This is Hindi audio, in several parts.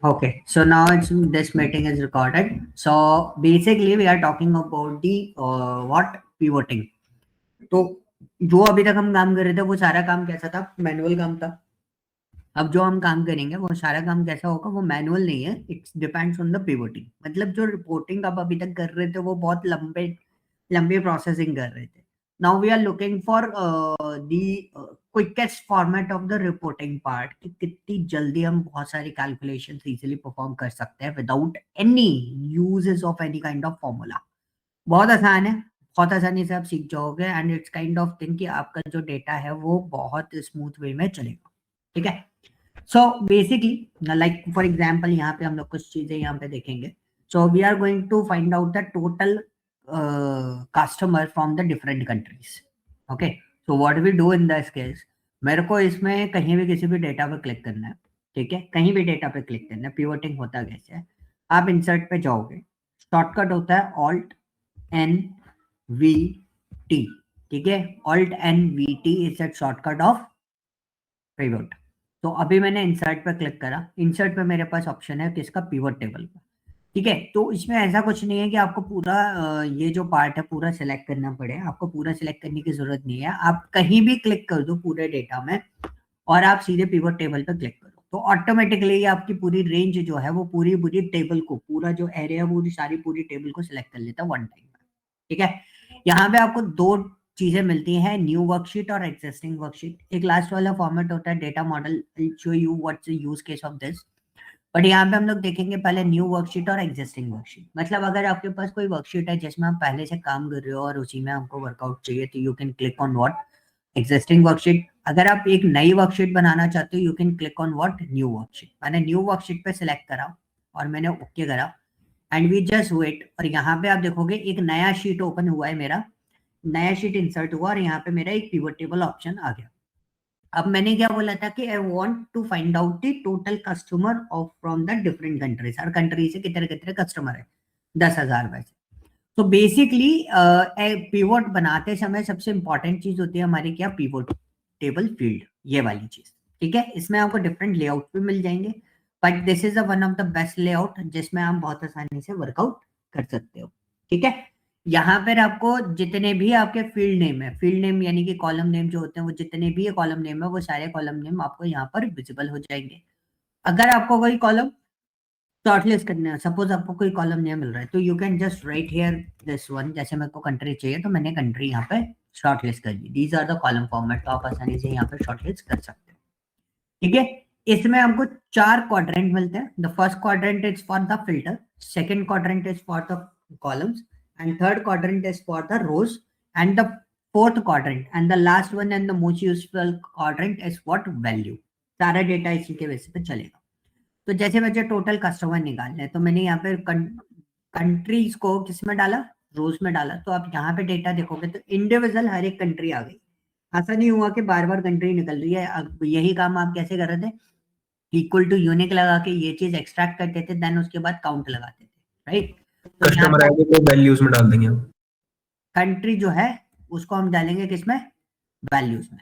Okay, so now this meeting is recorded. So basically we are talking about the what pivoting. तो जो अभी तक हम काम कर रहे थे वो सारा काम कैसा था? मैनुअल काम था. अब जो हम काम करेंगे वो सारा काम कैसा होगा? वो मैनुअल नहीं है. It's depends on the pivoting. मतलब जो रिपोर्टिंग आप अभी तक कर रहे थे वो बहुत लंबे लंबी प्रोसेसिंग कर रहे थे. Now we are looking for the quickest format of the reporting part, कि कितनी जल्दी हम बहुत सारी कैलकुलेशन इजीली परफॉर्म कर सकते हैं without any uses of any kind of formula. बहुत आसान है, बहुत आसानी से आप सीख जाओगे. And it's kind of thing कि आपका जो डेटा है वो बहुत स्मूथ वे में चलेगा. ठीक है. So basically like for example यहाँ पे हम लोग कुछ चीजें यहाँ पे देखेंगे. So we are going to find out the total customer from the different countries. Okay, so what we do in this case, मेरे को इसमें कहीं भी किसी भी डेटा पे क्लिक करना है. ठीक है, कहीं भी डेटा पे क्लिक करना है. पिवोटिंग होता कैसे है? आप इंसर्ट पे जाओगे, शॉर्टकट होता है ऑल्ट एन वी टी. ठीक है, alt N V T is the shortcut of pivot. तो अभी मैंने इंसर्ट पे क्लिक करा. इंसर्ट पे मेरे पास ऑप्शन है किसका? पिवट टेबल का. ठीक है, तो इसमें ऐसा कुछ नहीं है कि आपको पूरा ये जो पार्ट है पूरा सिलेक्ट करना पड़े. आपको पूरा सिलेक्ट करने की जरूरत नहीं है. आप कहीं भी क्लिक कर दो पूरे डेटा में और आप सीधे पिवट टेबल पे क्लिक करो तो ऑटोमेटिकली आपकी पूरी रेंज जो है वो पूरी पूरी टेबल को, पूरा जो एरिया है वो सारी पूरी टेबल को सिलेक्ट कर लेता है वन टाइम में. ठीक है, यहाँ पे आपको दो चीजें मिलती हैं, न्यू वर्कशीट और एग्जिस्टिंग वर्कशीट. एक लास्ट वाला फॉर्मेट होता है data model, show you what's the use case of this. But यहाँ पे हम लोग देखेंगे पहले न्यू वर्कशीट और एग्जिस्टिंग वर्कशीट. मतलब अगर आपके पास कोई वर्कशीट है जिसमें आप पहले से काम कर रहे हो और उसी में आपको वर्कआउट चाहिए तो you can click on what? Existing worksheet. अगर आप एक नई वर्कशीट बनाना चाहते हो you can click on what? New worksheet. मैंने न्यू वर्कशीट पे सिलेक्ट करा और मैंने ओके करा एंड वी जस्ट वेट. और यहाँ पे आप देखोगे एक नया शीट ओपन हुआ है मेरा, नया शीट इंसर्ट हुआ और यहाँ पे मेरा एक पिवट टेबल ऑप्शन आ गया. अब मैंने क्या बोला था कि I want to find out the total customer of from the different countries. हर कंट्री से कितने कितने कस्टमर है? 10,000 वैसे. तो बेसिकली पिवट बनाते समय सबसे इंपॉर्टेंट चीज होती है हमारी क्या? पिवट टेबल फील्ड, ये वाली चीज. ठीक है, इसमें आपको डिफरेंट लेआउट भी मिल जाएंगे but this is one of the best layout जिसमें आप बहुत आसानी से वर्कआउट कर सकते हो. ठीक है, यहाँ पर आपको जितने भी आपके फील्ड नेम है, फील्ड नेम यानी कि कॉलम नेम जो होते हैं, वो जितने भी कॉलम नेम है वो सारे कॉलम नेम आपको यहाँ पर विजिबल हो जाएंगे. अगर आपको कोई कॉलम शॉर्टलिस्ट करना है, सपोज आपको कोई कॉलम नहीं मिल रहा है तो you can just right here this one. जैसे मेरे को कंट्री चाहिए तो मैंने कंट्री यहाँ पे शॉर्टलिस्ट कर दी. These are the column format. तो आप आसानी से यहाँ पे शॉर्टलिस्ट कर सकते हो. ठीक है, इसमें हमको 4 क्वाड्रेंट मिलते हैं. The first quadrant is for the filter, second quadrant is for the columns and third quadrant is for the rows and the fourth quadrant and the last one and the most useful quadrant is what? value. सारा डेटा इसी के बेस पे चलेगा. तो जैसे मुझे टोटल कस्टमर निकालना है तो मैंने यहाँ पे कंट्रीज को किस में डाला? रोज में डाला. तो आप यहाँ पे डेटा देखोगे तो इंडिविजुअल हर एक कंट्री आ गई. ऐसा नहीं हुआ कि बार बार कंट्री निकल रही है. अब यही काम आप कैसे कर रहे थे? इक्वल टू यूनिक लगा के ये चीज एक्सट्रैक्ट करते थे, देन उसके बाद काउंट लगाते थे. राइट, कस्टमर आईडी को वैल्यूज में डाल देंगे. कंट्री जो है उसको हम डालेंगे किसमें? वैल्यूज में.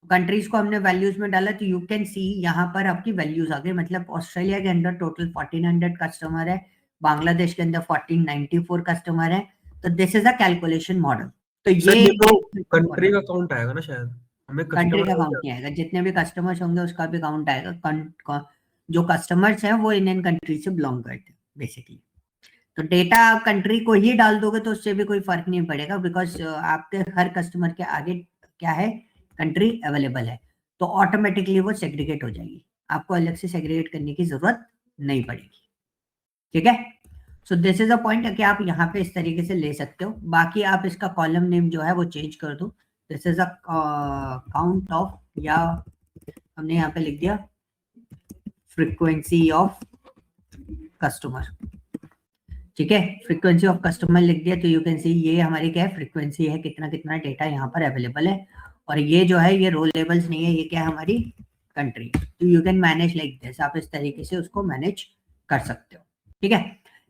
कंट्रीज को हमने वैल्यूज में डाला तो यू कैन सी यहाँ पर आपकी वैल्यूज आ गई. मतलब ऑस्ट्रेलिया के अंदर टोटल 1400 कस्टमर है, बांग्लादेश के अंदर 1494 कस्टमर है. तो this is a calculation model. तो ये तो कंट्री का काउंट आएगा ना शायद? हमें कंट्री का काउंट नहीं आएगा. जितने भी कस्टमर्स होंगे उसका भी काउंट आएगा. जो कस्टमर्स हैं वो इंडियन कंट्री से बिलोंग करते हैं बेसिकली. तो डेटा कंट्री को ही डाल दोगे तो उससे भी कोई फर्क नहीं पड़ेगा बिकॉज आपके हर कस्टमर के आगे क्या है? कंट्री अवेलेबल है. तो ऑटोमेटिकली वो सेग्रीगेट हो जाएगी. आपको अलग से सेग्रीगेट करने की जरूरत नहीं पड़ेगी. ठीक है, so this is a point कि आप यहाँ पे इस तरीके से ले सकते हो. बाकी आप इसका कॉलम नेम जो है वो चेंज कर दो. This is a count of, या हमने यहाँ पे लिख दिया फ्रीक्वेंसी ऑफ कस्टमर. ठीक है, फ्रीक्वेंसी ऑफ कस्टमर लिख दिया तो यू कैन सी ये हमारी क्या है? फ्रीक्वेंसी है, कितना कितना डेटा यहाँ पर अवेलेबल है. और ये जो है ये रो लेवल्स नहीं है, ये क्या है? हमारी कंट्री. तो you can manage like this. आप इस तरीके से उसको मैनेज कर सकते हो. ठीक है,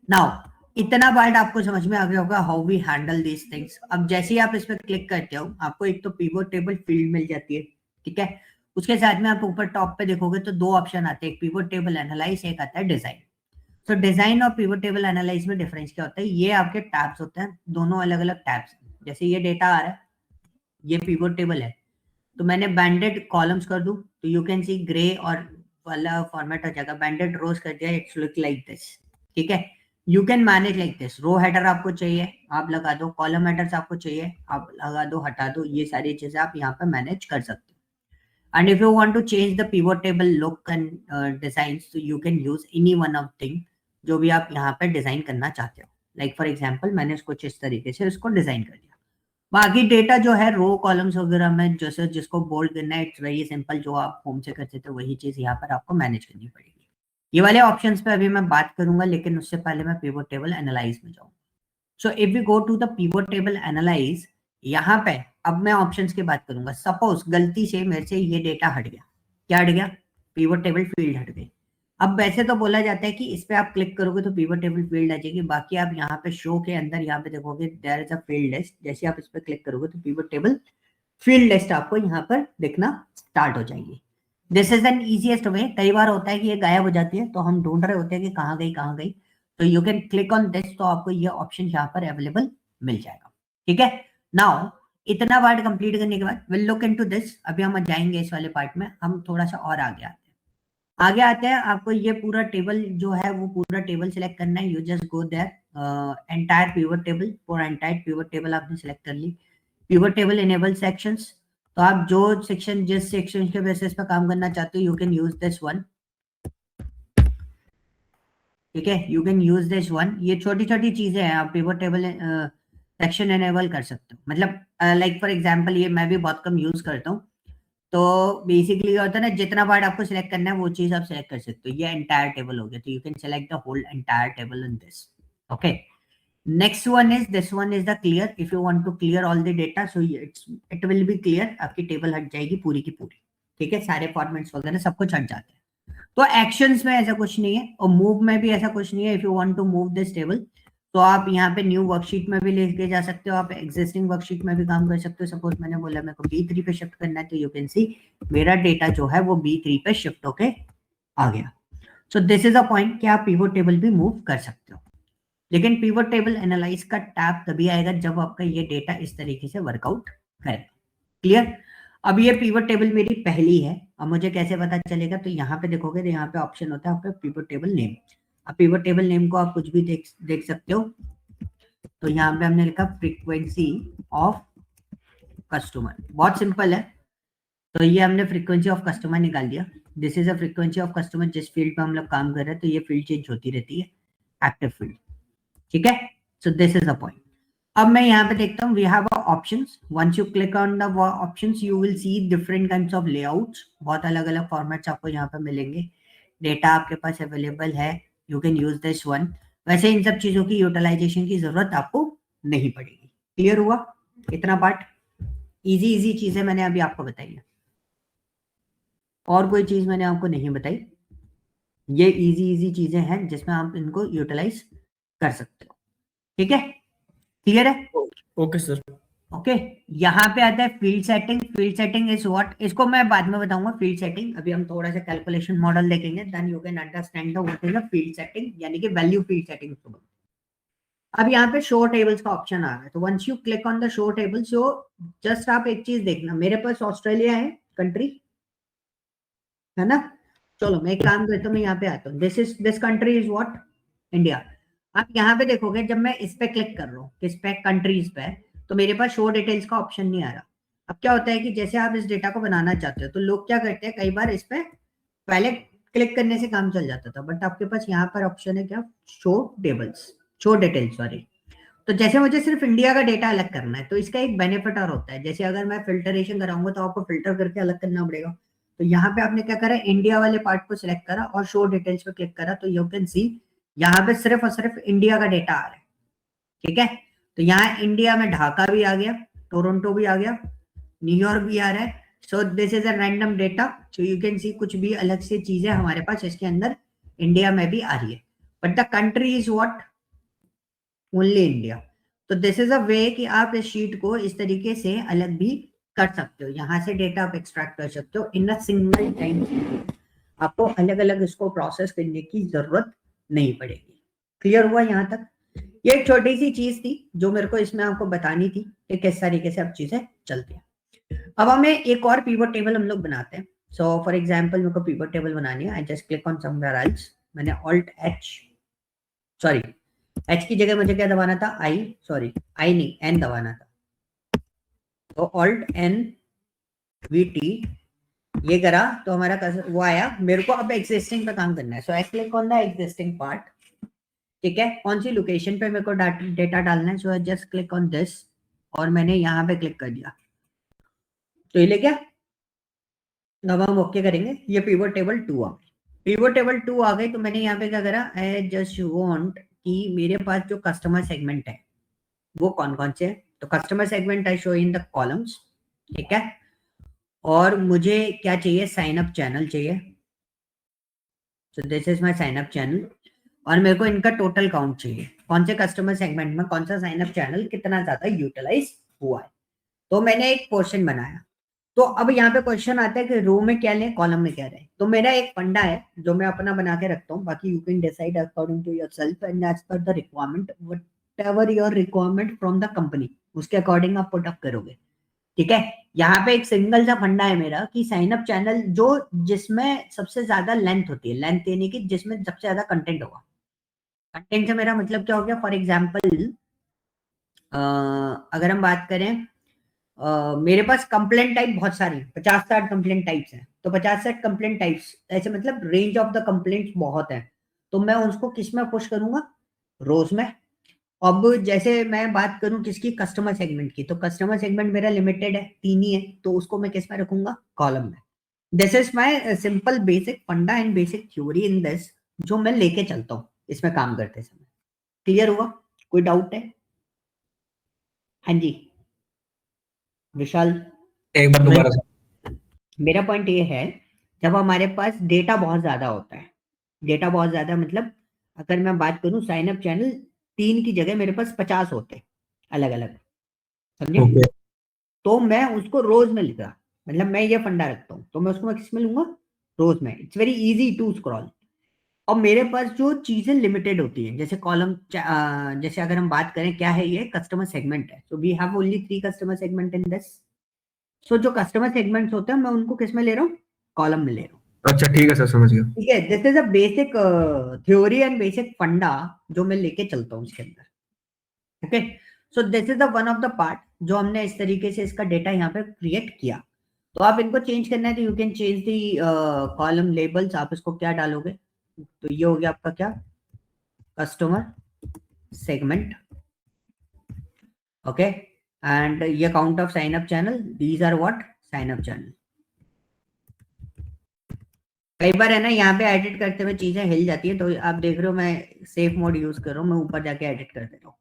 नाउ इतना पार्ट आपको समझ में आ गया होगा how we handle these things. अब जैसे ही आप इस पर क्लिक करते हो आपको एक तो पिवट टेबल फील्ड मिल जाती है. ठीक है, उसके साथ में आप ऊपर टॉप पे देखोगे तो दो ऑप्शन आते हैं, एक पिवट टेबल एनालाइज, एक आता है डिजाइन। तो डिजाइन और पिवट टेबल एनालाइज में डिफरेंस क्या होता है, ये आपके टैब्स होते हैं, दोनों अलग अलग टैब्स। जैसे ये डेटा आ रहा है, ये पिवट टेबल है, तो मैंने बैंडेड कॉलम्स कर दूं तो यू कैन सी ग्रे और वाला फॉर्मेट हो जाएगा, बैंडेड रोज कर दिया, इट्स लुक लाइक दिस। ठीक है, you can manage like this. Row header आपको चाहिए आप लगा दो, कॉलम हेडर्स आपको चाहिए आप लगा दो, हटा दो, ये सारी चीजें आप यहाँ पे मैनेज कर सकते हो। And if you want to change the pivot table look and design, तो you can use any one of thing जो भी आप यहाँ पे डिजाइन करना चाहते हो। लाइक फॉर एग्जाम्पल मैंने इसको इस तरीके से इसको डिजाइन कर दिया। बाकी डेटा जो है रो कॉलम्स वगैरह में जैसे जिसको बोल्ड करना है, इट्स वेरी सिंपल, जो आप होम से करते थे वही चीज यहाँ पर आपको मैनेज करनी पड़ेगी। ये वाले ऑप्शंस पे अभी मैं बात करूंगा, लेकिन उससे पहले मैं पिवट टेबल एनालाइज में जाऊंगा। So if we go to the pivot table analyse, यहाँ पे अब मैं ऑप्शंस की बात करूंगा। सपोज गलती से मेरे से ये डेटा हट गया, क्या हट गया, पिवट टेबल फील्ड हट गई। अब वैसे तो बोला जाता है कि इस पे आप क्लिक करोगे तो पिवट टेबल फील्ड आ जाएगी, बाकी आप यहाँ पे शो के अंदर यहाँ पे देखोगे there is a field list, जैसे आप इस पे क्लिक करोगे तो पिवट टेबल फील्ड लिस्ट आपको यहाँ पर दिखना स्टार्ट हो जाएगी। This is an easiest way. कई बार होता है कि ये गायब हो जाती है तो हम ढूंढ रहे होते हैं कि कहाँ गई कहाँ गई, तो you can click on this, तो आपको ये ऑप्शन यहाँ पर अवेलेबल मिल जाएगा। ठीक है, नाउ इतना पार्ट कंप्लीट करने के बाद विल लुक इनटू दिस। अभी हम जाएंगे इस वाले पार्ट में, हम थोड़ा सा और आगे आते हैं। आपको ये पूरा टेबल जो है वो पूरा टेबल सिलेक्ट करना है। You just go there, entire pivot table, for entire pivot table आपने सिलेक्ट कर ली। पिवट टेबल इनेबल सेक्शंस, तो आप जो सेक्शन जिस सेक्शन के बेसिस पे काम करना चाहते हो you can use this one. ठीक है, you can use this one. ये छोटी छोटी चीजें हैं, आप पिवट टेबल सेक्शन इनेबल कर सकते हो। मतलब लाइक फॉर एग्जांपल ये मैं भी बहुत कम यूज करता हूँ, तो बेसिकली क्या होता है ना, जितना पार्ट आपको सिलेक्ट करना है वो चीज आप सिलेक्ट कर सकते हो। ये एंटायर टेबल हो गया, तो you can select the whole entire table in this. Okay, next one is this one is the clear. If you want to clear all the data so it will be clear, आपकी टेबल हट जाएगी पूरी की पूरी। ठीक है, सारे फॉर्मेट्स वगैरह सब कुछ हट जाते हैं। तो एक्शंस में ऐसा कुछ नहीं है और मूव में भी ऐसा कुछ नहीं है। If you want to move this table तो आप यहाँ पे न्यू वर्कशीट में भी लेके जा सकते हो, आप एग्जिस्टिंग वर्कशीट में भी काम कर सकते हो। सपोज मैंने बोला मेरे को B3 पे शिफ्ट करना है, तो यू कैन सी मेरा डेटा जो है वो B3 पे शिफ्ट होके आ गया। सो दिस इज अ पॉइंट कि आप पिवट टेबल भी मूव कर सकते हो, लेकिन पिवट टेबल एनालाइज का टैब तभी आएगा जब आपका ये डेटा इस तरीके से वर्कआउट करेगा। क्लियर? अब ये पिवट टेबल मेरी पहली है, अब मुझे कैसे पता चलेगा, तो यहाँ पे देखोगे तो यहाँ पे ऑप्शन होता है आपका पिवट टेबल नेम। अब पिवट टेबल नेम को आप कुछ भी देख सकते हो। तो यहाँ पे हमने लिखा फ्रीक्वेंसी ऑफ कस्टमर, बहुत सिंपल है। तो ये हमने फ्रीक्वेंसी ऑफ कस्टमर निकाल दिया। This is a frequency of customer, जिस फील्ड पे हम लोग काम कर रहे हैं तो ये फील्ड चेंज होती रहती है, एक्टिव फील्ड। ठीक है, so this is the point. अब मैं यहाँ पे देखता हूँ we have options. Once you click on the options you will see different kinds of layouts, बहुत अलग अलग फॉर्मेट्स आपको यहाँ पे मिलेंगे। डेटा आपके पास अवेलेबल है, you can use this one. वैसे इन सब चीजों की यूटिलाइजेशन की जरूरत आपको नहीं पड़ेगी। क्लियर हुआ इतना पार्ट? इजी इजी चीजें मैंने अभी आपको बताई है, और कोई चीज मैंने आपको नहीं बताई। ये इजी इजी चीजें हैं जिसमें आप इनको यूटिलाइज कर सकते हो। ठीक है, क्लियर है? Okay sir. ओके, यहाँ पे आता है field setting. Field setting is what, इसको मैं बाद में बताऊंगा फील्ड सेटिंग। अभी हम थोड़ा सा कैलकुलेशन मॉडल देखेंगे, then you can understand the what is a field setting, यानी कि वैल्यू फील्ड सेटिंग। अब यहाँ पे शो टेबल्स का ऑप्शन आ रहा है, तो once you click on the show table, so just आप एक चीज देखना, मेरे पास ऑस्ट्रेलिया है कंट्री, है ना। चलो मैं एक काम करता हूँ, मैं यहाँ पे आता हूँ। This country is what, India. आप यहाँ पे देखोगे जब मैं इस पे क्लिक कर रहा हूँ, किस पे, कंट्रीज पे, तो मेरे पास शो डिटेल्स का ऑप्शन नहीं आ रहा। अब क्या होता है कि जैसे आप इस डेटा को बनाना चाहते हो तो लोग क्या करते हैं, कई बार इस पे पहले क्लिक करने से काम चल जाता था, बट आपके पास यहाँ पर ऑप्शन है क्या, show tables, show details, sorry. तो जैसे मुझे सिर्फ इंडिया का डेटा अलग करना है तो इसका एक बेनिफिट और होता है, जैसे अगर मैं फिल्टरेशन कराऊंगा तो आपको फिल्टर करके अलग करना पड़ेगा। तो यहाँ पे आपने क्या करा, इंडिया वाले पार्ट को सिलेक्ट करा और शो डिटेल्स पे क्लिक करा, तो यू कैन सी यहाँ पे सिर्फ और सिर्फ इंडिया का डेटा आ रहा है। ठीक है, तो यहाँ इंडिया में ढाका भी आ गया, टोरंटो भी आ गया, न्यूयॉर्क भी आ रहा है। So this is a random data, so you can see कुछ भी अलग से चीजें हमारे पास इसके अंदर इंडिया में भी आ रही है, but the country is what, only India. तो दिस इज अ वे कि आप इस शीट को इस तरीके से अलग भी कर सकते हो, यहाँ से डेटा आप एक्सट्रैक्ट कर सकते हो इन अ सिंगल टाइम। आपको अलग अलग इसको प्रोसेस करने की जरूरत नहीं पड़ेगी। क्लियर हुआ यहाँ तक? ये एक छोटी सी चीज थी जो मेरे को इसमें आपको बतानी थी कि किस तरीके से अब चीजें चलती हैं। अब हमें एक और पिवट टेबल हम लोग बनाते हैं। सो फॉर एग्जांपल मेरे को पिवट टेबल बनानी है, आई just click on somewhere else. मैंने ऑल्ट एच, सॉरी एच की जगह मुझे क्या दबाना था, आई, सॉरी आई नहीं एन दबाना था। तो ऑल्ट एन वी टी ये करा तो हमारा वो आया। मेरे को अब एग्जिस्टिंग पे काम करना है, so I click on the existing part. ठीक है, कौन सी लोकेशन पे मेरे को डेटा डालना है, so I just click on this और मैंने यहाँ पे क्लिक कर दिया। तो ये ले गया। अब हम ओके करेंगे, ये पिवट टेबल 2 आ गई। पिवट टेबल 2 आ गई तो मैंने यहाँ पे क्या करा, आई जस्ट वांट कि मेरे पास जो कस्टमर सेगमेंट है वो कौन कौन से है। तो customer segment I show in the columns. ठीक है, और मुझे क्या चाहिए, साइन अप चैनल चाहिए। So this is my sign up channel और मेरे को इनका टोटल काउंट चाहिए, कौन से कस्टमर सेगमेंट में कौन सा साइन अप चैनल कितना ज्यादा यूटिलाइज हुआ है। तो मैंने एक पोर्शन बनाया। तो अब यहाँ पे क्वेश्चन आता है कि रो में क्या लें, कॉलम में क्या लें। तो मेरा एक फंडा है जो मैं अपना बना के रखता हूँ, बाकी you can decide according to yourself and as per the requirement, whatever your requirement from the company, उसके अकॉर्डिंग आप पुट अप करोगे। ठीक है, यहाँ पे एक सिंगल सा फंडा है मेरा कि साइन अप चैनल जो जिसमें सबसे ज्यादा लेंथ होती है, लेंथ यानी कि जिसमें सबसे ज्यादा कंटेंट होगा। कंटेंट से मेरा मतलब क्या हो गया, फॉर एग्जाम्पल अगर हम बात करें मेरे पास कंप्लेंट टाइप बहुत सारी 50-60 कंप्लेंट टाइप्स हैं, तो 50-60 कंप्लेंट टाइप्स ऐसे मतलब रेंज ऑफ द कंप्लेंट्स बहुत है। तो मैं उसको किस में पुश करूंगा, रोज में। अब जैसे मैं बात करूं किसकी, कस्टमर सेगमेंट की, तो कस्टमर सेगमेंट मेरा लिमिटेड है, 3 ही है, तो उसको मैं किस में रखूंगा, कॉलम में। This is my simple basic funda and basic theory in this, जो मैं लेके चलता हूँ इसमें काम करते समय। क्लियर हुआ? कोई डाउट है? हाँ जी विशाल। एक बार दोबारा से। मेरा पॉइंट ये है, जब हमारे पास डेटा बहुत ज्यादा होता है, डेटा बहुत ज्यादा मतलब अगर मैं बात करूं साइन अप चैनल 3 की जगह मेरे पास 50 होते अलग अलग, समझे। ओके। तो मैं उसको रोज में लिख रहा, मतलब मैं ये फंडा रखता हूँ तो मैं उसको किस में लूंगा, रोज में। It's very easy to scroll. और मेरे पास जो चीजें लिमिटेड होती हैं जैसे कॉलम, जैसे अगर हम बात करें क्या है, ये कस्टमर सेगमेंट है, so we have only 3 customer segment in this. So जो कस्टमर सेगमेंट्स होते हैं मैं उनको किस में ले रहा हूँ, कॉलम में ले रहा हूँ। अच्छा ठीक है सर, समझ गया। ठीक है, this is a basic theory and basic फंडा जो मैं लेके चलता हूँ इसके अंदर। Okay, so this is the one of the part जो हमने इस तरीके से इसका डेटा यहाँ पे क्रिएट किया। तो आप इनको चेंज करना है तो you can change the column labels. आप इसको क्या डालोगे, तो ये हो गया आपका क्या, कस्टमर सेगमेंट। ओके, एंड ये count of sign up channel, these are what, sign up channel. कई बार है ना यहाँ पे एडिट करते हुए चीजें हिल जाती है, तो आप देख रहे हो मैं सेफ मोड यूज कर रहा हूँ, मैं ऊपर जाके एडिट कर देता हूँ।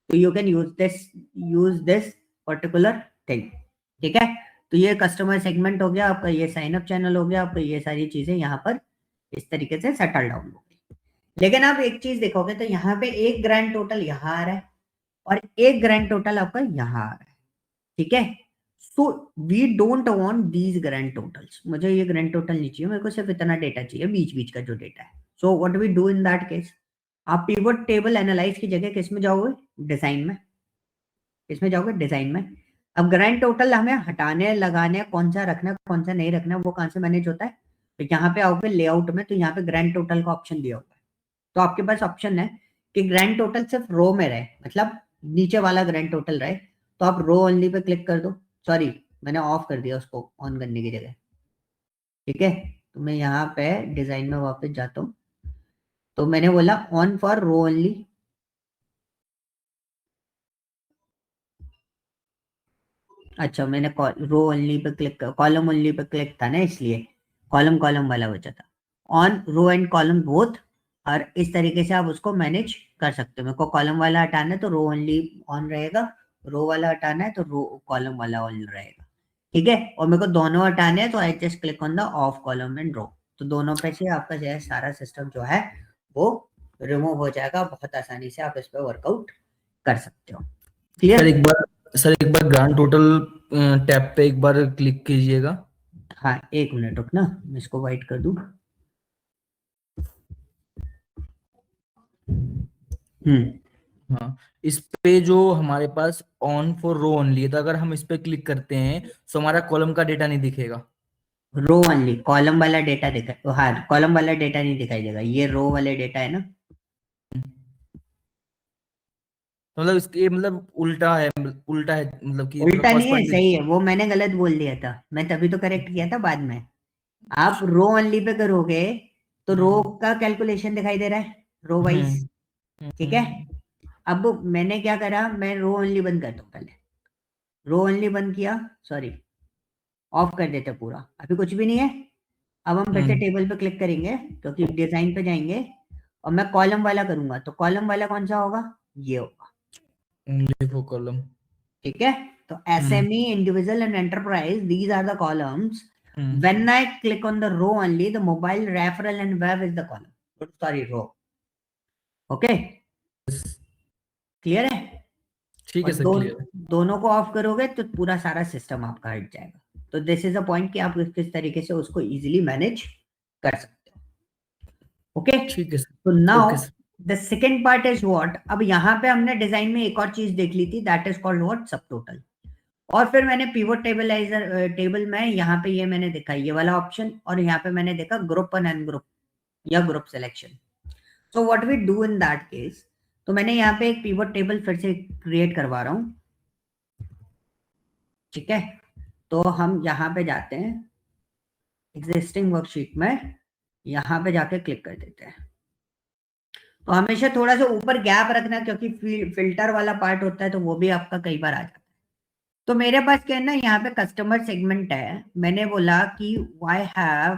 तो you can use this particular thing. ठीक है, तो ये कस्टमर सेगमेंट हो गया आपका, ये साइन अप चैनल हो गया आपका, ये सारी चीजें यहाँ पर इस तरीके से सेटल डाउन हो गई। लेकिन आप एक चीज देखोगे तो यहाँ पे एक ग्रैंड टोटल यहाँ आ रहा है और एक ग्रैंड टोटल आपका यहाँ आ रहा है। ठीक है, so we don't want these grand totals, मुझे ये ग्रैंड टोटल नहीं चाहिए, मेरे को सिर्फ इतना डेटा चाहिए, बीच बीच का जो डेटा है। So what we do in that case, आप पिवट टेबल एनालाइज की जगह किस में जाओगे, डिजाइन में। किस में जाओगे, डिजाइन में। अब ग्रैंड टोटल हमें हटाने लगाने, कौन सा रखना कौन सा नहीं रखना, वो कहाँ से मैनेज होता है, तो यहाँ पे आओगे लेआउट में, तो यहाँ पे ग्रैंड टोटल का ऑप्शन दिया हुआ है। तो आपके पास ऑप्शन है कि ग्रैंड टोटल सिर्फ रो में रहे, मतलब नीचे वाला ग्रैंड टोटल रहे, तो आप रो ओनली पे क्लिक कर दो। सॉरी, मैंने ऑफ कर दिया उसको ऑन करने की जगह। ठीक है, तो मैं यहाँ पे डिजाइन में वापस जाता हूँ, तो मैंने बोला ऑन फॉर रो ओनली। अच्छा, मैंने रो ओनली पे क्लिक, कॉलम ओनली पे क्लिक था ना, इसलिए कॉलम कॉलम वाला बचा था। On row and column both, और इस तरीके से आप उसको मैनेज कर सकते हो। मेरे को कॉलम वाला हटाना है तो रो ओनली ऑन रहेगा, रो वाला हटाना है तो रो कॉलम वाला ऑन रहेगा। ठीक है, और मेरे को दोनों हटाने हैं तो I just click on the off column and row, तो दोनों पे से आपका जो है सारा सिस्टम जो है वो रिमूव हो जाएगा। बहुत आसानी से आप इस पर वर्कआउट कर सकते हो। Sir clear? एक बार सर एक बार ग्रांड टोटल टैब पे एक बार क्लिक कीजिएगा। हाँ, 1 मिनट रुकना, मैं इसको वाइट कर दूं। हाँ, इस पे जो हमारे पास ऑन फॉर रो ओनली है, तो अगर हम इस पे क्लिक करते हैं तो हमारा कॉलम का डेटा नहीं दिखेगा। रो ओनली, कॉलम वाला डेटा दिखा, तो हाँ, कॉलम वाला डेटा नहीं दिखाई देगा, ये रो वाले डेटा है ना। तो मतलब इसके मतलब उल्टा है, मतलब कि मतलब उल्टा नहीं है, कॉरस्पॉन्डिंग। सही है, वो मैंने गलत बोल दिया था, मैं तभी तो करेक्ट किया था बाद में। आप रो ओनली पे करोगे तो रो हम्म का कैलकुलेशन दिखाई दे रहा है, रो वाइज। हम्म ठीक है। हम्म अब मैंने क्या करा, मैं रो ओनली बंद करता हूँ पहले। रो ओनली बंद किया, सॉरी, ऑफ कर देते पूरा, अभी कुछ भी नहीं है। अब हम फिर से हम्म टेबल पे क्लिक करेंगे, क्योंकि डिजाइन पे जाएंगे, और मैं कॉलम वाला करूंगा, तो कॉलम वाला कौन सा होगा, ये होगा। लिखो कॉलम। ठीक है। तो हम्म SME, individual and enterprise, these are the columns. Hmm When I click on the row only, the mobile, referral and web is the column. Sorry, row. Okay, clear है। ठीक और है सर, क्लियर। दोनों को ऑफ करोगे तो पूरा सारा सिस्टम आपका हट जाएगा। तो दिस इज अ पॉइंट कि आप किस तरीके से उसको इजीली मैनेज कर सकते हो। ओके। ठीक है तो sir, now okay sir. The second part is what, अब यहाँ पे हमने डिजाइन में एक और चीज देख ली थी, दैट इज कॉल्ड व्हाट, सब टोटल। और फिर मैंने पिवोट टेबलाइजर टेबल में यहाँ पे ये मैंने देखा ये वाला ऑप्शन, और यहाँ पे मैंने देखा ग्रुप एंड अनग्रुप या group selection. So what we do in that case, तो मैंने यहाँ पे एक पिवोट टेबल फिर से क्रिएट करवा रहा हूँ। ठीक है। तो हम यहाँ पे जाते हैं एग्जिस्टिंग वर्कशीट में, यहाँ पे जाके क्लिक कर देते हैं। तो हमेशा थोड़ा सा ऊपर गैप रखना, क्योंकि फिल्टर वाला पार्ट होता है तो वो भी आपका कई बार आ जाता है। तो मेरे पास क्या है ना, यहाँ पे कस्टमर सेगमेंट है, मैंने बोला कि I have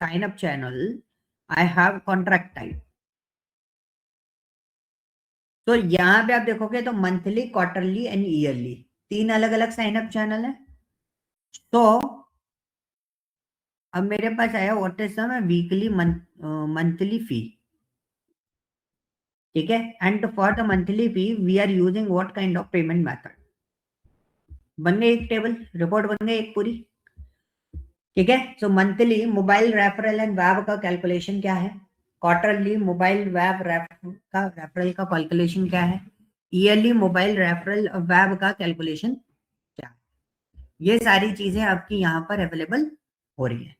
sign up channel, I have contract type. तो यहाँ पे आप देखोगे तो मंथली, क्वार्टरली एंड ईयरली, 3 अलग अलग साइन अप चैनल है। तो अब मेरे पास आया what is the weekly monthly fee. ठीक है। And for the monthly fee we are using what kind of payment method. बन गई एक टेबल, रिपोर्ट बन गई एक पूरी। ठीक है। सो monthly mobile referral and web का कैलकुलेशन क्या है, क्वार्टरली मोबाइल वेब रेफरल का कैलकुलेशन क्या है, ईयरली मोबाइल रेफरल वेब का कैलकुलेशन क्या है। ये सारी चीजें आपकी यहाँ पर अवेलेबल हो रही है।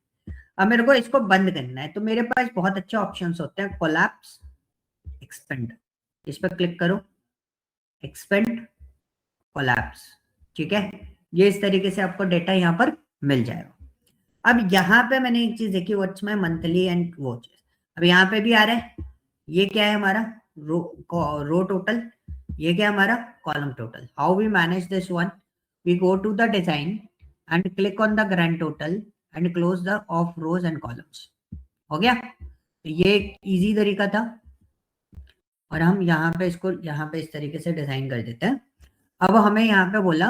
अब मेरे को इसको बंद करना है, तो मेरे पास बहुत अच्छे ऑप्शंस होते हैं, कोलैप्स, एक्सपेंड, इस पर क्लिक करो, एक्सपेंड, कोलैप्स। ठीक है। ये इस तरीके से आपको डेटा यहाँ पर मिल जाएगा। अब यहाँ पे मैंने एक चीज देखी, व्हाट्स माय मंथली एंड वो चीज, अब यहाँ पे भी आ रहा है, ये क्या है हमारा रो टोटल, ये क्या है हमारा column total. How we manage this one, we go to the design and click on the grand total and close the of rows and columns. हो गया। तो ये एक इजी तरीका था, और हम यहाँ पे इसको यहाँ पे इस तरीके से डिजाइन कर देते हैं। अब हमें यहाँ पे बोला,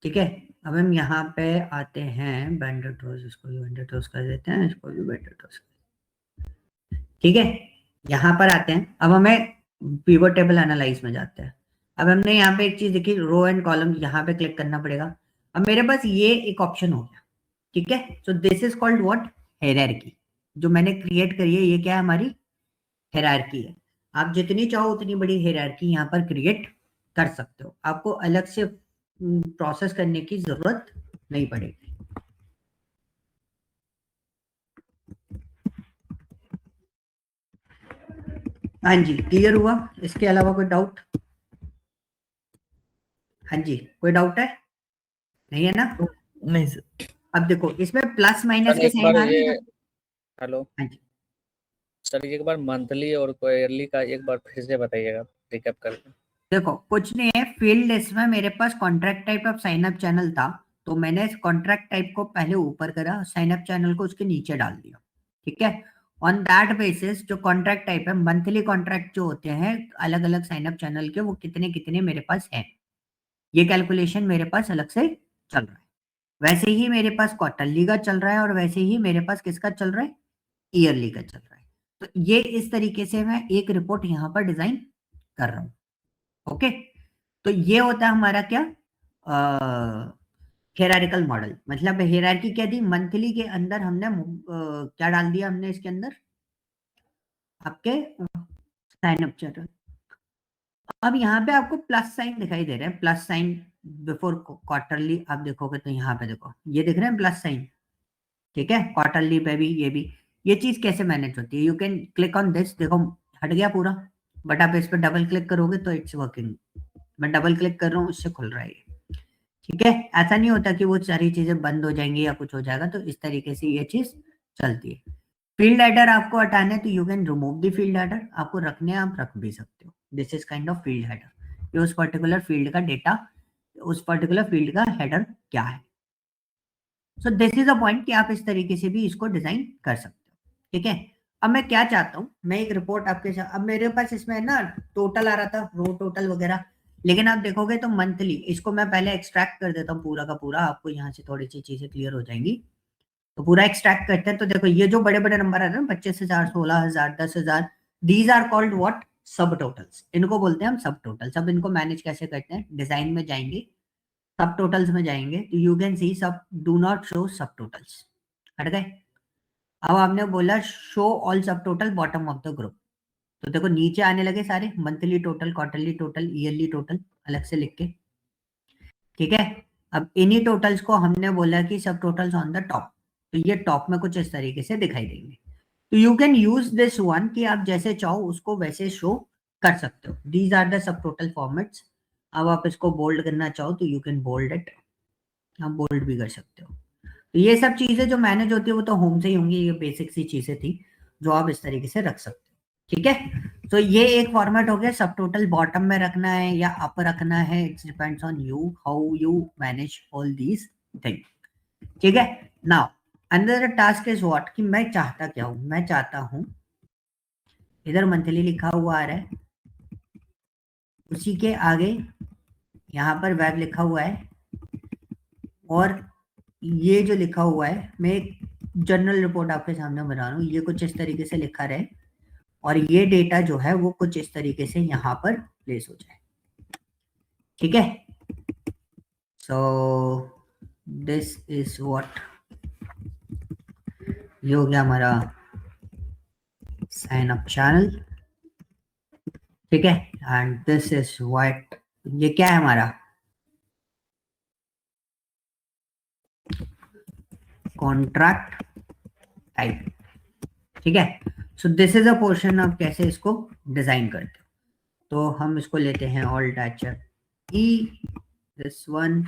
ठीक है, अब हम यहाँ पे आते हैं बेंडर टोस, इसको भी बेंडर टोस कर देते हैं, इसको भी बेंडर टोस। ठीक है। यहाँ पर आते हैं, अब हमें पिवट टेबल एनालाइज में जाते हैं। अब हमने यहाँ पे एक चीज देखी, रो एंड कॉलम, यहाँ पे क्लिक करना पड़ेगा। अब मेरे पास ये एक ऑप्शन हो गया। ठीक है। So this is called what, hierarchy. जो मैंने क्रिएट करी है ये क्या है, हमारी हायरार्की है। आप जितनी चाहो उतनी बड़ी हायरार्की यहाँ पर क्रिएट कर सकते हो, आपको अलग से प्रोसेस करने की जरूरत नहीं पड़ेगी। हाँ जी, क्लियर हुआ, इसके अलावा कोई डाउट। हाँ जी, कोई डाउट है, नहीं है ना। नहीं सर। अब देखो इसमें प्लस माइनस सर के एक साइन बार आ रहे ये, हैं ना। हेलो हाँ जी, सर, एक बार मंथली और क्वार्टरली का एक बार फिर से बताइएगा, रिकैप करके। देखो कुछ नहीं है, फील्ड लिस्ट में मेरे पास contract type of sign up channel था, तो मैंने कॉन्ट्रैक्ट टाइप को पहले ऊपर करा, साइन अप चैनल को उसके नीचे डाल दिया। ठीक है। ऑन दैट बेसिस जो कॉन्ट्रैक्ट टाइप है, मंथली कॉन्ट्रैक्ट जो होते हैं अलग अलग साइन अप चैनल के, वो कितने कितने मेरे पास है, ये कैलकुलेशन मेरे पास अलग से चल रहा है। वैसे ही मेरे पास क्वार्टरली का चल रहा है, और वैसे ही मेरे पास किसका चल रहा है, ईयरली का चल रहा है। तो ये इस तरीके से मैं एक रिपोर्ट यहाँ पर डिजाइन कर रहा हूँ। ओके, तो ये होता है हमारा क्या, हेरारिकल मॉडल। मतलब हेरारकी क्या दी, मंथली के अंदर हमने क्या डाल दिया हमने इसके अंदर, आपके साइन अप चैनल। अब यहाँ पे आपको प्लस साइन दिखाई दे रहे हैं, प्लस साइन बिफोर क्वार्टरली। आप देखोगे तो यहाँ पे देखो ये दिख रहे हैं प्लस साइन, ठीक है, क्वार्टरली पे भी ये भी। ये चीज कैसे मैनेज होती है, you can click on this, देखो हट गया पूरा, बट आप इस पर डबल क्लिक करोगे तो इट्स वर्किंग। मैं डबल क्लिक कर रहा हूँ, इससे खुल रहा है ये, ठीक है। ऐसा नहीं होता कि वो सारी चीजें बंद हो जाएंगी या कुछ हो जाएगा, तो इस तरीके से ये चीज चलती है। फील्ड हेडर आपको हटाने तो you can remove the field header, आपको रखने आप रख भी सकते हो। This is kind of field header, ये उस पर्टिकुलर फील्ड का डेटा, उस पर्टिकुलर फील्ड का हेडर क्या है। So this is a point कि आप इस तरीके से भी इसको डिजाइन कर सकते हो, ठीक है। अब मैं क्या चाहता हूँ, मैं एक रिपोर्ट आपके साथ, अब मेरे पास इसमें ना टोटल आ रहा था, रो टोटल वगैरह, लेकिन आप देखोगे तो मंथली, इसको मैं पहले एक्सट्रैक्ट कर देता हूँ पूरा का पूरा, आपको यहाँ से थोड़ी सी चीजें क्लियर हो जाएंगी। तो पूरा एक्सट्रैक्ट करते हैं, तो देखो ये जो बड़े बड़े नंबर आ रहे हैं 25,000, 16,000, 10,000, दीज आर कॉल्ड व्हाट, सब टोटल्स, इनको बोलते हैं हम सब टोटल्स। अब इनको मैनेज कैसे करते हैं, डिजाइन में जाएंगे, सब टोटल्स में जाएंगे, तो यू कैन सी सब डू नॉट शो सब टोटल्स, हट गए। अब आपने बोला शो ऑल सब total bottom of the group, तो देखो नीचे आने लगे सारे, monthly total, quarterly total, yearly total, अलग से लिख के, ठीक है। अब इन्हीं टोटल्स को हमने बोला कि सब टोटल्स ऑन द टॉप, तो ये टॉप में कुछ इस तरीके से दिखाई देंगे। तो you can use this one कि आप जैसे चाहो उसको वैसे शो कर सकते हो। These are the sub total formats. अब आप इसको बोल्ड करना चाहो तो यू कैन बोल्ड इट, आप बोल्ड भी कर सकते हो। तो ये सब चीजें जो मैनेज होती है वो तो होम से ही होंगी, ये बेसिक सी चीजें थी जो आप इस तरीके से रख सकते हो, ठीक है। तो ये एक फॉर्मेट हो गया, सब टोटल बॉटम में रखना है या अप रखना है, it's depends on you how you manage all these thing, ठीक है। नाउ अंदर टास्क इज व्हाट, कि मैं चाहता क्या हूं, मैं चाहता हूं इधर मंथली लिखा हुआ आ रहा है, उसी के आगे यहाँ पर वेब लिखा हुआ है, और ये जो लिखा हुआ है, मैं एक जनरल रिपोर्ट आपके सामने बना रहा हूँ, ये कुछ इस तरीके से लिखा रहे, और ये डेटा जो है वो कुछ इस तरीके से यहाँ पर प्लेस हो जाए, ठीक है। सो दिस इज व्हाट, ये हो गया हमारा साइन अप चैनल, ठीक है। एंड दिस इज व्हाट, ये क्या है हमारा कॉन्ट्रैक्ट टाइप, ठीक है। So this is a portion, आप कैसे इसको डिजाइन करते हो, तो हम इसको लेते हैं alt H E this one,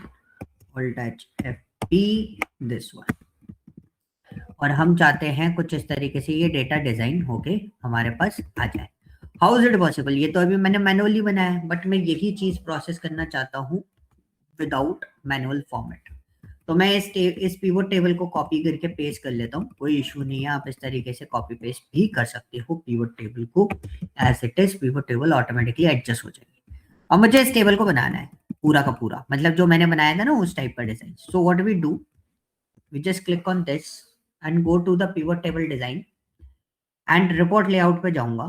alt H F P this one, और हम चाहते हैं कुछ इस तरीके से ये डेटा डिजाइन होके हमारे पास आ जाए। हाउ इज इट पॉसिबल, ये तो अभी मैंने मैनुअली बनाया है, बट मैं यही चीज प्रोसेस करना चाहता हूँ विदाउट मैनुअल फॉर्मेट। तो मैं इस पिवट टेबल को कॉपी करके पेस्ट कर लेता हूँ, कोई इशू नहीं है, आप इस तरीके से कॉपी पेस्ट भी कर सकते हो पिवट टेबल को, as it is pivot table automatically adjust हो जाएगी। अब मुझे इस टेबल को बनाना है पूरा का पूरा, मतलब जो मैंने बनाया था ना उस टाइप का design. So what we do, we just click on this and go to the pivot table design, and report layout पे जाऊंगा,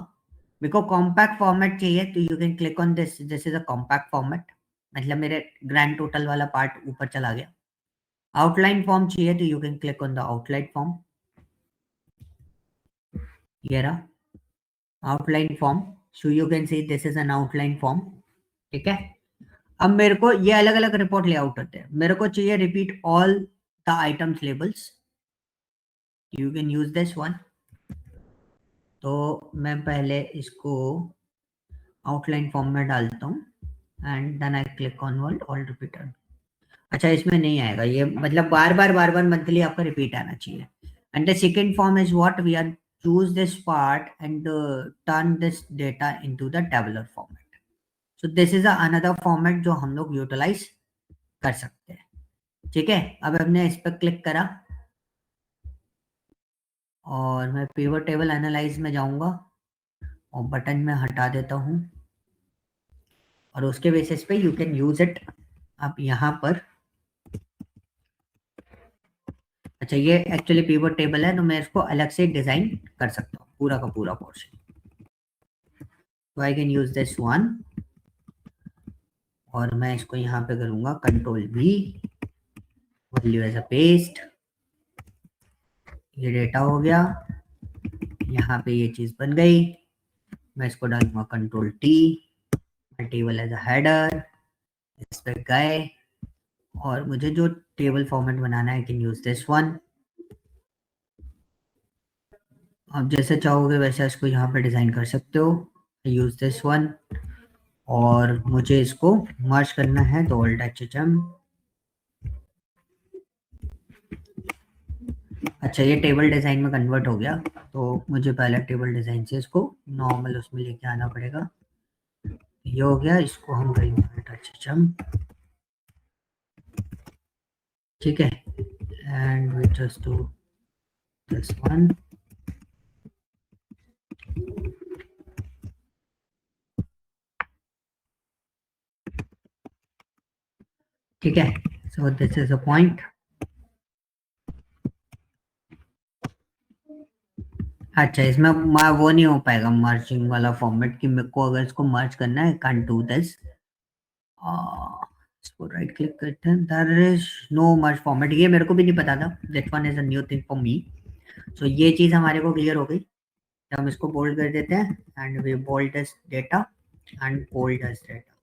मेरे को कॉम्पैक्ट फॉर्मेट चाहिए, तो you can click on this, this is a compact format, मतलब मेरे ग्रैंड टोटल वाला पार्ट ऊपर चला गया। आउटलाइन फॉर्म चाहिए तो you can click on the outline form, ये रहा outline form, so you can see this is an outline form, ठीक है। अब मेरे को ये अलग अलग रिपोर्ट लेआउट होते हैं, मेरे को चाहिए repeat all the items labels, you can use this one. तो मैं पहले इसको आउटलाइन फॉर्म में डालता हूँ, and then I click on all repeater. अच्छा इसमें नहीं आएगा ये, मतलब बार बार मंथली आपका रिपीट आना चाहिए। And the second form is what, we are choose this part and turn this data into the tabular format. So this is another format जो हम लोग यूटिलाइज कर सकते हैं, ठीक है। अब हमने इस पर क्लिक करा और मैं पिवट टेबल एनालाइज में जाऊंगा और बटन में हटा देता हूं, और उसके बेसिस पे यू कैन यूज इट। आप यहाँ पर, अच्छा ये एक्चुअली पिवट टेबल है, तो मैं इसको अलग से डिजाइन कर सकता हूँ पूरा का पूरा पोर्शन, तो I can use this one, और मैं इसको यहाँ पे करूंगा control V, value as a paste, ये डेटा हो गया, यहाँ पे ये चीज बन गई। मैं इसको डालूंगा control T, table as a header, इस पे गए, और मुझे जो टेबल फॉर्मेट बनाना है, आई कैन यूज दिस वन। आप जैसे चाहोगे वैसे इसको यहाँ पे डिजाइन कर सकते हो, यूज दिस वन। और मुझे इसको मर्ज करना है तो ऑल्ट HM। अच्छा, ये टेबल डिजाइन में कन्वर्ट हो गया, तो मुझे पहले टेबल डिजाइन से इसको नॉर्मल उसमें लेके आना पड़ेगा। ये हो गया, इसको हम करेंगे ऑल्ट HM, ठीक है, and we just do this one. ठीक है, so this is a point. अच्छा, इसमें वो नहीं हो पाएगा मर्जिंग वाला फॉर्मेट, कि मेरे को अगर इसको मर्ज करना है, कांट डू दिस। इसको राइट क्लिक करते हैं, there is no merge format, ये मेरे को भी नहीं पता था, that one is a new thing for me. So ये चीज हमारे को क्लियर हो गई। हम इसको बोल्ड कर देते हैं, and we bold this data and bold this data.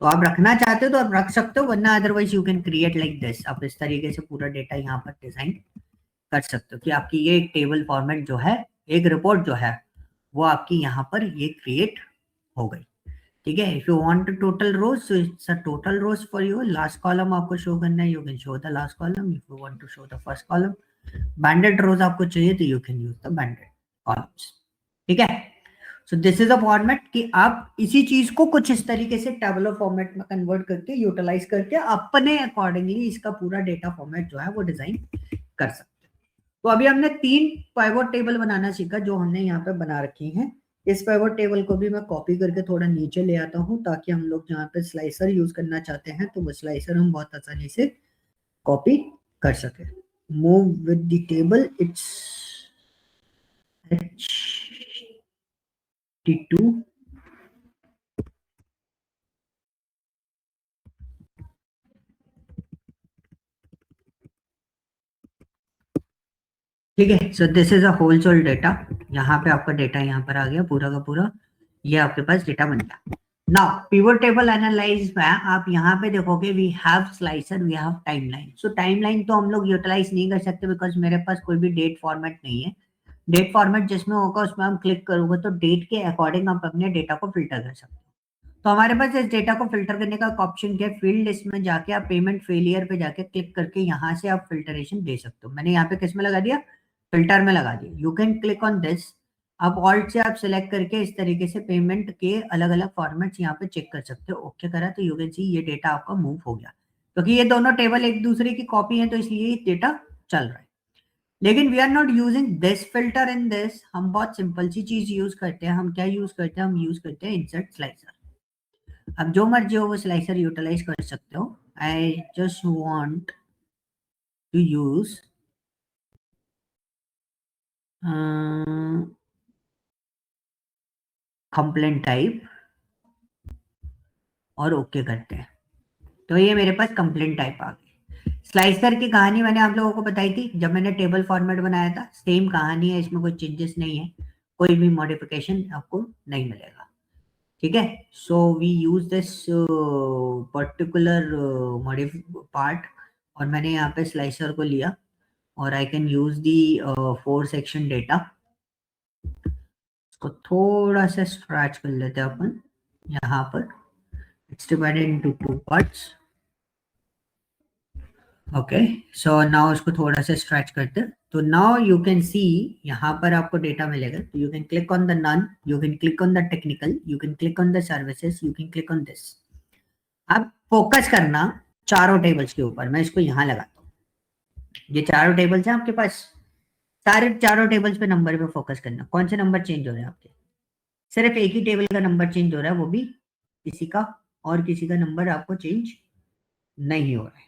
तो आप रखना चाहते हो तो आप रख सकते हो, वरना otherwise you can create like this. आप इस तरीके से पूरा डेटा यहाँ पर डिजाइन कर सकते हो कि आपकी ये एक टेबल फॉर्मेट जो है, एक रिपोर्ट जो है, वो आपकी यहाँ पर ये क्रिएट हो गई। ठीक है, if you want total rows, so it's a total rows for you. Last column आपको शो करना है, you can show the last column. If you want to show the first column, banded rows आपको चाहिए तो you can use the banded columns. ठीक है, so this is a format कि आप इसी चीज को कुछ इस तरीके से टेबुलर फॉर्मेट में कन्वर्ट करके, यूटिलाइज करके अपने अकॉर्डिंगली इसका पूरा डेटा फॉर्मेट जो है वो डिजाइन कर सकते हैं। तो अभी हमने 3 पाइवोट टेबल बनाना सीखा जो हमने यहाँ पे बना रखी हैं। इस पाइवोट टेबल को भी मैं कॉपी करके थोड़ा नीचे ले आता हूँ, ताकि हम लोग जहाँ पे स्लाइसर यूज करना चाहते हैं तो वो स्लाइसर हम बहुत आसानी से कॉपी कर सके। Move with the table, it's H2। ठीक है, so this is a whole sole data. यहाँ पे आपका डेटा यहाँ पर आ गया पूरा का पूरा, ये आपके पास डेटा बन गया। नाउ पिवट टेबल एनालाइज में आप यहाँ पे देखोगे we have slicer, we have timeline. So timeline तो हम लोग यूटिलाइज नहीं कर सकते, बिकॉज मेरे पास कोई भी डेट फॉर्मेट नहीं है। डेट फॉर्मेट जिसमें होगा उसमें हम क्लिक करोगे तो डेट के अकॉर्डिंग आप अपने डेटा को फिल्टर कर सकते हो। तो हमारे पास इस डेटा को फिल्टर करने का ऑप्शन क्या है, फील्ड लिस्ट में जाके आप पेमेंट फेलियर पे जाके क्लिक करके यहाँ से आप फिल्टरेशन दे सकते हो। मैंने यहाँ पे किस में लगा दिया, फिल्टर में लगा दिया। You can click on this. अब ऑल्ट से आप सिलेक्ट करके इस तरीके से पेमेंट के अलग अलग फॉर्मेट्स यहाँ पे चेक कर सकते हो। ओके करा तो यू कैन सी ये डेटा आपका मूव हो गया, क्योंकि ये दोनों टेबल एक दूसरे की कॉपी है तो इसलिए डेटा चल रहा है। लेकिन we are not using this filter in this, हम बहुत सिंपल सी चीज यूज करते हैं। हम क्या यूज करते हैं, हम यूज करते हैं इंसर्ट स्लाइसर। अब जो मर्जी हो वो स्लाइसर यूटिलाइज कर सकते हो। I just want to use complaint type और ओके करते हैं, तो ये मेरे पास कंप्लेंट टाइप आ गई। स्लाइसर की कहानी मैंने आप लोगों को बताई थी जब मैंने टेबल फॉर्मेट बनाया था, सेम कहानी है, इसमें कोई चेंजेस नहीं है, कोई भी मॉडिफिकेशन आपको नहीं मिलेगा। ठीक है, so we use this particular modify part, और मैंने यहाँ पे स्लाइसर को लिया और I can use the 4 section data. इसको थोड़ा सा स्क्रैच कर लेते हैं अपन यहाँ पर। It's divided into 2 parts. Okay, so now इसको थोड़ा सा स्ट्रेच करते हैं, तो नाउ यू कैन सी यहाँ पर आपको डेटा मिलेगा। तो you can click on the none, you can click on the technical, you can click on the services, you can click on this. अब फोकस करना चारों टेबल्स के ऊपर। मैं इसको यहाँ लगाता हूँ, ये चारों टेबल्स हैं आपके पास, सारे चारों टेबल्स पे नंबर पे फोकस करना। कौन से नंबर चेंज हो रहे हैं आपके, सिर्फ एक ही टेबल का नंबर चेंज हो रहा है, वो भी किसी का, और किसी का नंबर आपको चेंज नहीं हो रहा है।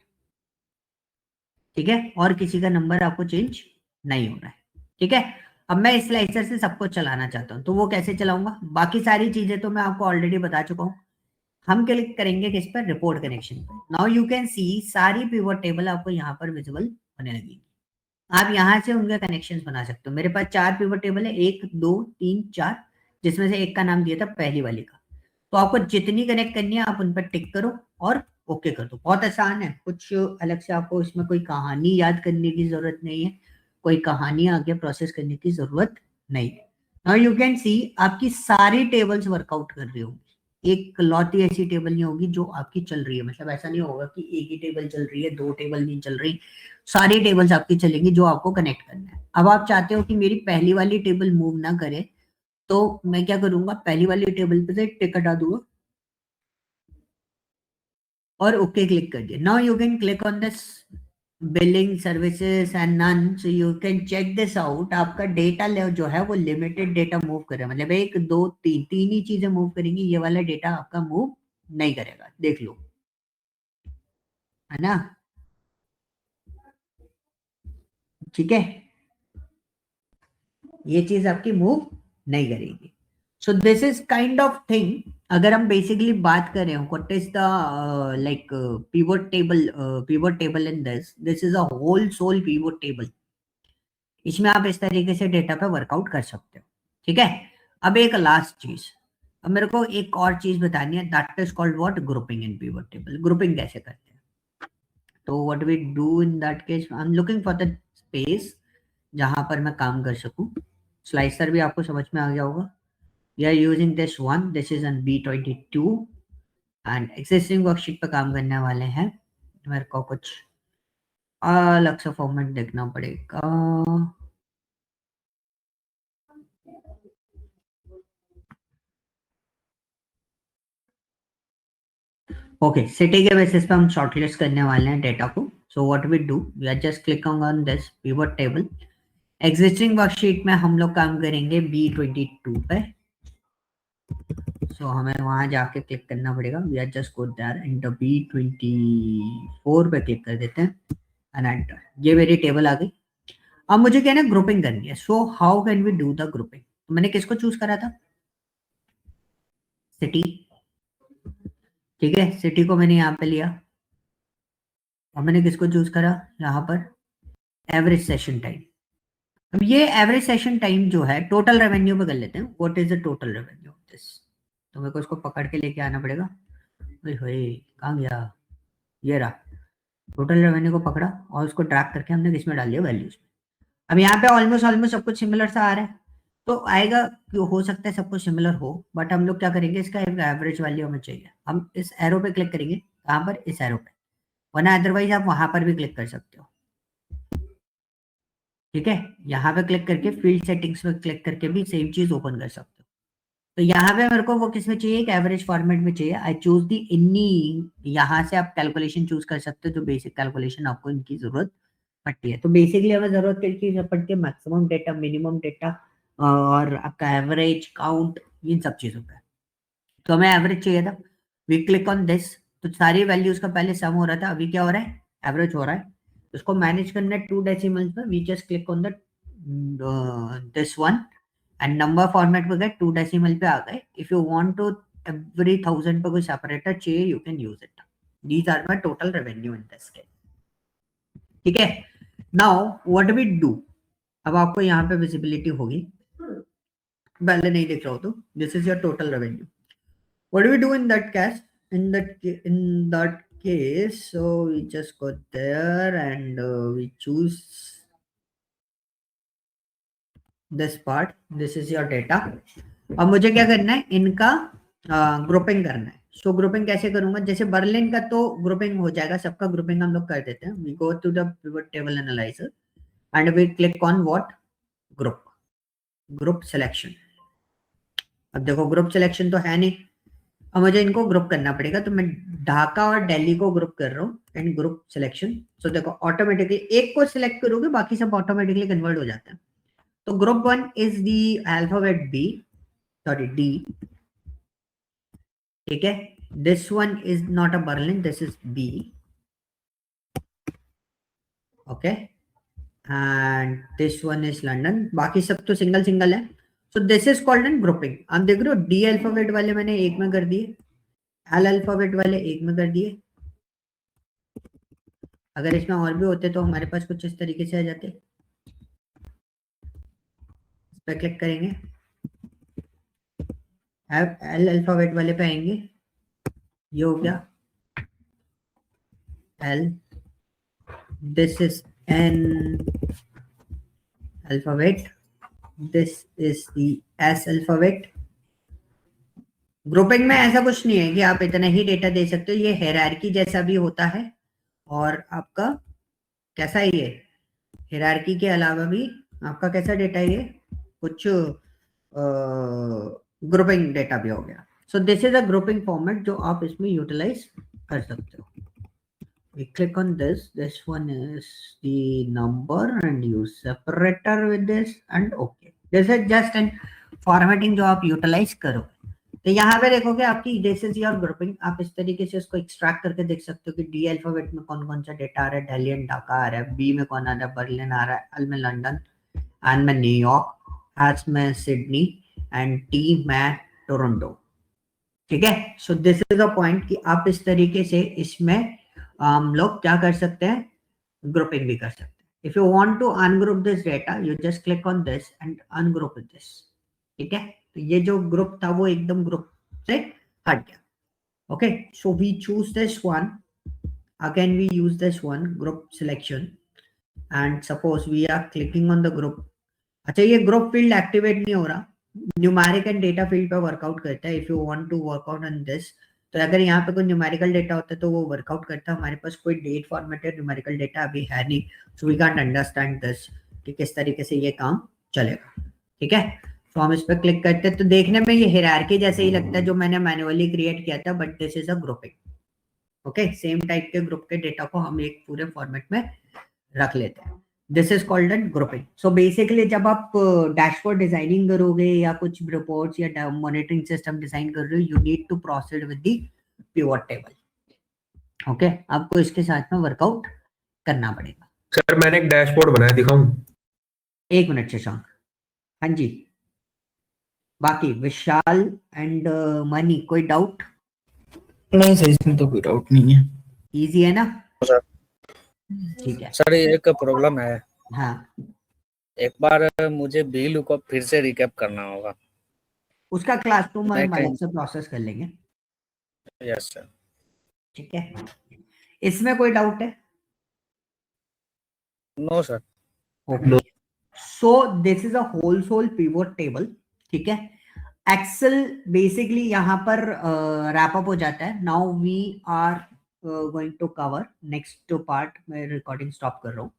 ठीक है, और किसी का नंबर आपको चेंज नहीं हो रहा है। ठीक है, अब मैं इस स्लाइसर से सबको चलाना चाहता हूं, तो वो कैसे चलाऊंगा, बाकी सारी चीजें तो मैं आपको ऑलरेडी बता चुका हूं। हम क्लिक करेंगे किस पर, रिपोर्ट कनेक्शन पर। नाउ यू कैन सी सारी पिवट टेबल आपको यहाँ पर विजिबल होने लगेगी। आप यहाँ से उनके कनेक्शंस बना सकते हो। मेरे पास 4 पिवट टेबल है, 1 2 3 4, जिसमें से एक का नाम दिया था पहली वाली का। तो आपको जितनी कनेक्ट करनी है आप उन पर टिक करो और ओके कर दो। बहुत आसान है, कुछ अलग से आपको इसमें कोई कहानी याद करने की जरूरत नहीं है, कोई कहानी आगे प्रोसेस करने की जरूरत नहीं है। नाउ यू कैन सी आपकी सारी टेबल्स वर्कआउट कर रही होंगी। एक लौती ऐसी टेबल नहीं होगी जो आपकी चल रही है, मतलब ऐसा नहीं होगा कि एक ही टेबल चल रही है, 2 टेबल नहीं चल रही, सारी टेबल्स आपकी चलेंगी जो आपको कनेक्ट करना है। अब आप चाहते हो कि मेरी पहली वाली टेबल मूव ना करे, तो मैं क्या करूंगा, पहली वाली टेबल पे से टिक हटा दूंगा और ओके क्लिक कर दिया। Now you can click on this billing services and none, so you can check this out. आपका डेटा जो है वो लिमिटेड डेटा मूव करे, मतलब 1 2 3 तीन ही चीजें मूव करेंगी, ये वाला डेटा आपका मूव नहीं करेगा। देख लो, है ना, ठीक है, ये चीज आपकी मूव नहीं करेगी। So this is kind of thing. अगर हम बेसिकली बात करें what is the like pivot table in this is a whole sole pivot table. इसमें आप इस तरीके से डेटा पे वर्कआउट कर सकते हो, ठीक है। अब एक लास्ट चीज, अब मेरे को एक और चीज बतानी है, that is called what, grouping in pivot table. Grouping कैसे करते हैं, तो what we do in that case, I am looking for the space जहां पर मैं काम कर सकूं। स्लाइसर भी आपको समझ में आ गया होगा। We are using this one, this is on B22 and existing worksheet पे काम करने वाले हैं। मेरे को कुछ अलग सा फॉर्मेट देखना पड़ेगा। ओके, सिटी के बेसिस पे हम शॉर्टलिस्ट करने वाले हैं डेटा को। So what we do, we are just clicking on this pivot table. Existing worksheet में हम लोग काम करेंगे B22 पे। सो हमें वहां जाके क्लिक करना पड़ेगा। We are just go there and B24 पे क्लिक कर देते हैं एंड एंटर। ये मेरी टेबल आ गई। अब मुझे क्या है ना, ग्रुपिंग करनी है। So how can we do the grouping, तो मैंने किसको चूज करा था, सिटी, ठीक है। सिटी को मैंने यहाँ पे लिया और मैंने किसको चूज करा यहाँ पर, एवरेज सेशन टाइम। अब ये एवरेज सेशन टाइम जो है टोटल रेवेन्यू पे कर लेते हैं। What is the total revenue of this, तो मेरे को इसको पकड़ के लेके आना पड़ेगा। कहाँ गया, ये रहा। टोटल रेवेन्यू को पकड़ा और उसको ड्रैग करके हमने किसमें डाल दिया, वैल्यूज में। अब यहाँ पे ऑलमोस्ट सब कुछ सिमिलर सा आ रहा है, तो आएगा कि हो सकता है सब कुछ सिमिलर हो, बट हम लोग क्या करेंगे, इसका एक एवरेज वैल्यू हमें चाहिए। हम इस एरो पे क्लिक करेंगे, कहाँ पर, इस एरो पे, वरना अदरवाइज आप वहां पर भी क्लिक कर सकते हो, ठीक है। यहाँ पे क्लिक करके फील्ड सेटिंग्स में क्लिक करके भी सेम चीज ओपन कर सकते हो। तो यहाँ पे मेरे को वो किस में चाहिए, एक एवरेज फॉर्मेट में चाहिए। आई चूज दी इन्नी, यहाँ से आप कैलकुलेशन चूज कर सकते हो, जो बेसिक कैलकुलेशन आपको इनकी जरूरत पड़ती है। तो बेसिकली हमें जरूरत किसकी पड़ती है, मैक्सिमम डेटा, मिनिमम डेटा और आपका एवरेज, काउंट, इन सब चीजों पे। तो हमें एवरेज चाहिए था, वी क्लिक ऑन दिस। तो सारी वैल्यूज का पहले सम हो रहा था, अभी क्या हो रहा है, एवरेज हो रहा है। उसको मैनेज करना है 2 डेसिमल्स पे, we just click on the this one and number format पे गए, 2 डेसिमल पे आ गए। If you want to every 1000 पे कोई सेपरेटर चाहिए, you can use it. These are my total revenue in this case, ठीक है। नाउ व्हाट वी डू, अब आपको यहाँ पे विजिबिलिटी होगी, पहले नहीं दिख रहा हो तो this is your total revenue. What do we do in that case? In that case, so we just go there and we choose this part. This is your data. अब मुझे क्या करना है, इनका ग्रुपिंग करना है। सो ग्रुपिंग कैसे करूंगा, जैसे बर्लिन का तो ग्रुपिंग हो जाएगा, सबका ग्रुपिंग हम लोग कर देते हैं। We go to the pivot table analyser and we click on what, group selection. अब देखो ग्रुप सिलेक्शन तो है नहीं, अब मुझे इनको ग्रुप करना पड़ेगा। तो मैं ढाका और दिल्ली को ग्रुप कर रहा हूँ एंड ग्रुप सिलेक्शन। सो देखो ऑटोमेटिकली एक को सिलेक्ट करोगे, बाकी सब ऑटोमेटिकली कन्वर्ट हो जाते हैं। तो group 1 is the alphabet B, sorry D, ठीक है। This one is not a Berlin, this is B, okay, and this one is London. बाकी सब तो सिंगल सिंगल है। So this is called an grouping. आप देख रहे हो डी अल्फाबेट वाले मैंने एक में कर दिए एल अल्फाबेट वाले एक में कर दिए। अगर इसमें और भी होते तो हमारे पास कुछ इस तरीके से आ जाते। इस पर क्लिक करेंगे, एल अल्फाबेट वाले पे आएंगे, ये हो गया L, this is an alphabet, this is the S alphabet. Grouping में ऐसा कुछ नहीं है कि आप इतना ही डेटा दे सकते हो, ये हायरार्की जैसा भी होता है। और आपका कैसा है ये, हायरार्की के अलावा भी आपका कैसा डेटा है ये, कुछ ग्रुपिंग डेटा भी हो गया। सो this is a grouping format जो आप इसमें यूटिलाइज कर सकते हो। We click on this. This one is the number and use separator with this and okay. This is just an formatting जो आप यूटिलाइज करो। तो यहाँ पे देखोगे आपकी दिस इज योर ग्रुपिंग। आप इस तरीके से इसको एक्सट्रैक्ट करके देख सकते हो कि डी अल्फाबेट में कौन कौन सा डेटा आ रहा है, दिल्ली एंड ढाका आ रहा है, बी में कौन आ रहा है, बर्लिन आ रहा है, एल में लंदन, एन में न्यूयॉर्क, एच में सिडनी एंड टी में टोरंटो। ठीक है, so this is a point कि आप इस तरीके से इसमें हम लोग क्या कर सकते हैं, ग्रुपिंग भी कर सकते हैं। If you want to ungroup this data you just click on this and ungroup this. ठीक है, तो ये जो ग्रुप था वो एकदम ग्रुप से हट गया। Okay, so we choose this one, again we use this one group selection and suppose we are clicking on the group. अच्छा, ये ग्रुप फील्ड एक्टिवेट नहीं हो रहा, न्यूमेरिक एंड डेटा फील्ड पे वर्कआउट करता है। If you want to work out on this, तो अगर यहाँ पे कोई न्यूमेरिकल डेटा होता है तो वो वर्कआउट करता है। हमारे पास कोई डेट फॉर्मेटेड न्यूमेरिकल डेटा अभी है नहीं, so we can't understand this कि किस तरीके से ये काम चलेगा। ठीक है, तो हम इस पर क्लिक करते हैं तो देखने में ये हायरार्की जैसे ही लगता है जो मैंने मैन्युअली क्रिएट किया था, but this is a grouping. Okay, same type के ग्रुप के डेटा को हम एक पूरे फॉर्मेट में रख लेते हैं। This is called an grouping. So basically जब आप डैशबोर्ड डिजाइनिंग करोगे या कुछ रिपोर्ट्स या मॉनिटरिंग सिस्टम डिजाइन कर रहे हो, you need to proceed with the pivot table. Okay, आपको इसके साथ में वर्कआउट करना पड़ेगा। सर मैंने एक डैशबोर्ड बनाया, दिखाऊं? एक मिनट शशांक। हाँ जी, बाकी विशाल एंड मनी कोई डाउट? नहीं सर, इसमें तो कोई डाउट नहीं है, इजी है ना? सर ठीक है सर, ये एक प्रॉब्लम है। हाँ, एक बार मुझे बी लुकअप फिर से रिकैप करना होगा। उसका क्लासरूम मैं हम कहीं- अलग से प्रोसेस कर लेंगे। Yes sir. ठीक है, इसमें कोई डाउट है? No sir. Okay. So this is a whole soul pivot table. ठीक है, एक्सेल बेसिकली यहाँ पर रैप अप हो जाता है। Now we are going to cover next part. मैं रिकॉर्डिंग स्टॉप कर रहा हूँ।